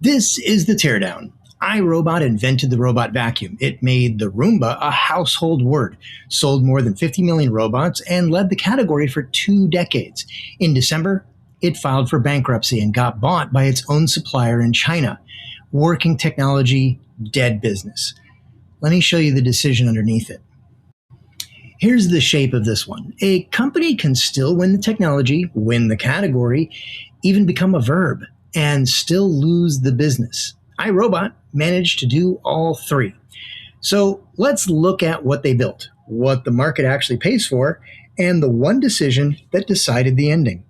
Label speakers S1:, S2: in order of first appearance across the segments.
S1: This is the Teardown. iRobot invented the robot vacuum. It made the Roomba a household word, sold more than 50 million robots, and led the category for 2 decades. In December, it filed for bankruptcy and got bought by its own supplier in China. Working technology, dead business. Let me show you the decision underneath it. Here's the shape of this one. A company can still win the technology, win the category, even become a verb, and still lose the business. iRobot managed to do all 3. So let's look at what they built, what the market actually pays for, and the one decision that decided the ending.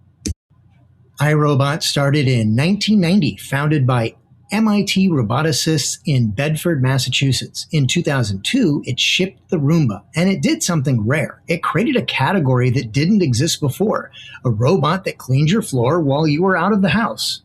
S1: iRobot started in 1990, founded by MIT roboticists in Bedford, Massachusetts. In 2002, it shipped the Roomba, and it did something rare. It created a category that didn't exist before, a robot that cleaned your floor while you were out of the house.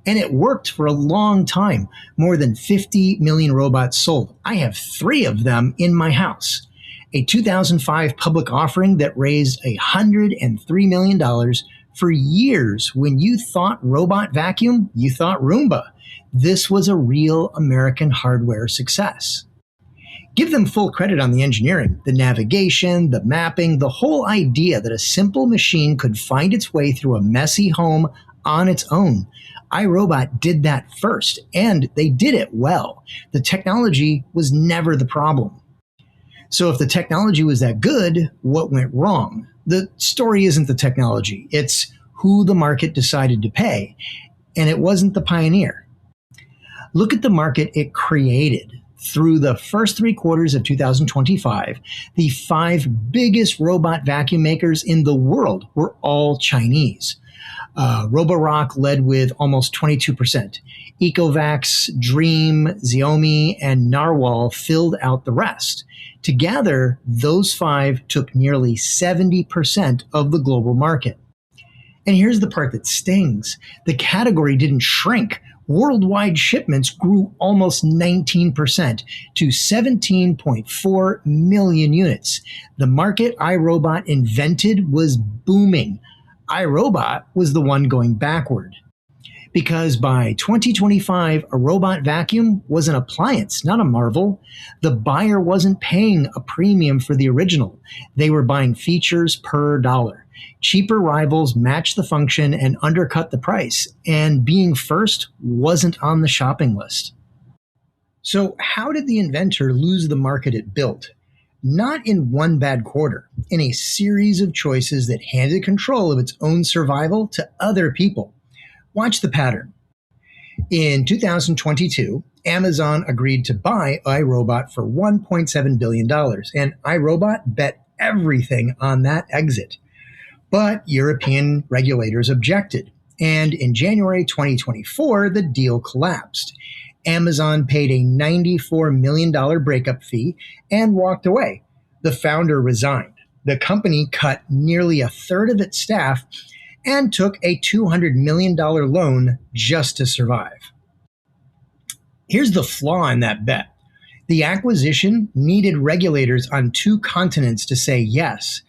S1: And it worked for a long time. More than 50 million robots sold. I have 3 of them in my house. A 2005 public offering that raised $103 million. For years, when you thought robot vacuum, you thought Roomba. This was a real American hardware success. Give them full credit on the engineering, the navigation, the mapping, the whole idea that a simple machine could find its way through a messy home on its own. iRobot did that first, and they did it well. The technology was never the problem. So if the technology was that good, what went wrong? The story isn't the technology. It's who the market decided to pay, and it wasn't the pioneer. Look at the market it created. Through the first 3 quarters of 2025, the 5 biggest robot vacuum makers in the world were all Chinese. Roborock led with almost 22%. Ecovacs, Dream, Xiaomi, and Narwhal filled out the rest. Together, those 5 took nearly 70% of the global market. And here's the part that stings. The category didn't shrink. Worldwide shipments grew almost 19% to 17.4 million units. The market iRobot invented was booming. iRobot was the one going backward. Because by 2025, a robot vacuum was an appliance, not a marvel. The buyer wasn't paying a premium for the original. They were buying features per dollar. Cheaper rivals matched the function and undercut the price, and being first wasn't on the shopping list. So how did the inventor lose the market it built? Not in one bad quarter, in a series of choices that handed control of its own survival to other people. Watch the pattern. In 2022, Amazon agreed to buy iRobot for $1.7 billion, and iRobot bet everything on that exit. But European regulators objected, and in January 2024, the deal collapsed. Amazon paid a $94 million breakup fee and walked away. The founder resigned. The company cut nearly a third of its staff and took a $200 million loan just to survive. Here's the flaw in that bet. The acquisition needed regulators on 2 continents to say yes.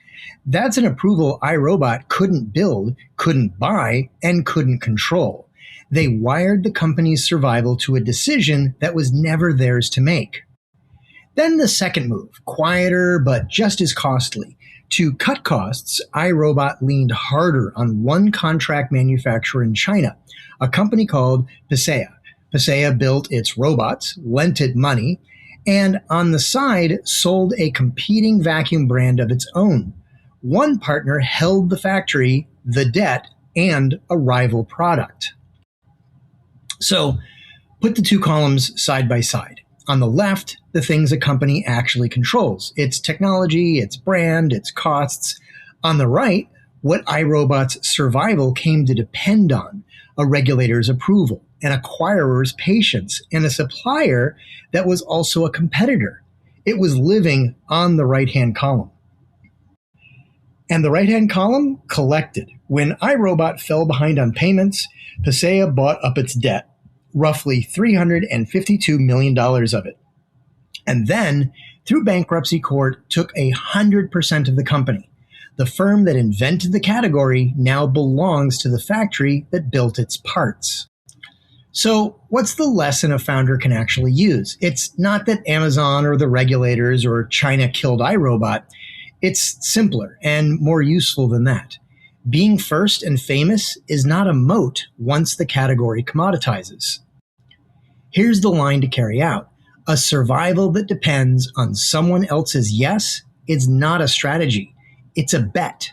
S1: That's an approval iRobot couldn't build, couldn't buy, and couldn't control. They wired the company's survival to a decision that was never theirs to make. Then the second move, quieter but just as costly. To cut costs, iRobot leaned harder on one contract manufacturer in China, a company called Pasea. Pasea built its robots, lent it money, and on the side sold a competing vacuum brand of its own. One partner held the factory, the debt, and a rival product. So put the 2 columns side by side. On the left, the things a company actually controls, its technology, its brand, its costs. On the right, what iRobot's survival came to depend on, a regulator's approval, an acquirer's patience, and a supplier that was also a competitor. It was living on the right-hand column. And the right-hand column collected. When iRobot fell behind on payments, Pasea bought up its debt, roughly $352 million of it. And then, through bankruptcy court, took 100% of the company. The firm that invented the category now belongs to the factory that built its parts. So, what's the lesson a founder can actually use? It's not that Amazon or the regulators or China killed iRobot. It's simpler and more useful than that. Being first and famous is not a moat once the category commoditizes. Here's the line to carry out. A survival that depends on someone else's yes is not a strategy. It's a bet.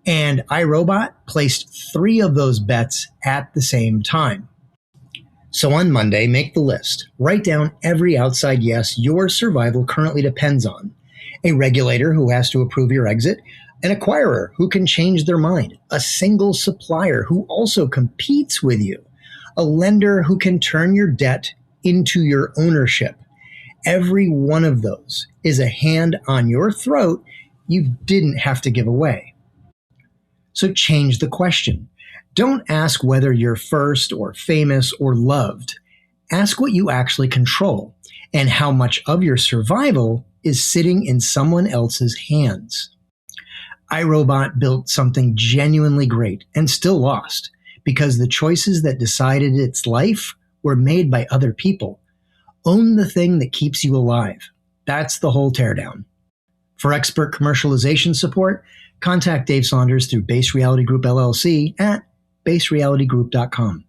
S1: And iRobot placed 3 of those bets at the same time. So on Monday, make the list. Write down every outside yes your survival currently depends on. A regulator who has to approve your exit, an acquirer who can change their mind, a single supplier who also competes with you, a lender who can turn your debt into your ownership. Every one of those is a hand on your throat you didn't have to give away. So change the question. Don't ask whether you're first or famous or loved. Ask what you actually control and how much of your survival is sitting in someone else's hands. iRobot built something genuinely great and still lost because the choices that decided its life were made by other people. Own the thing that keeps you alive. That's the whole teardown. For expert commercialization support, contact Dave Saunders through Base Reality Group LLC at baserealitygroup.com.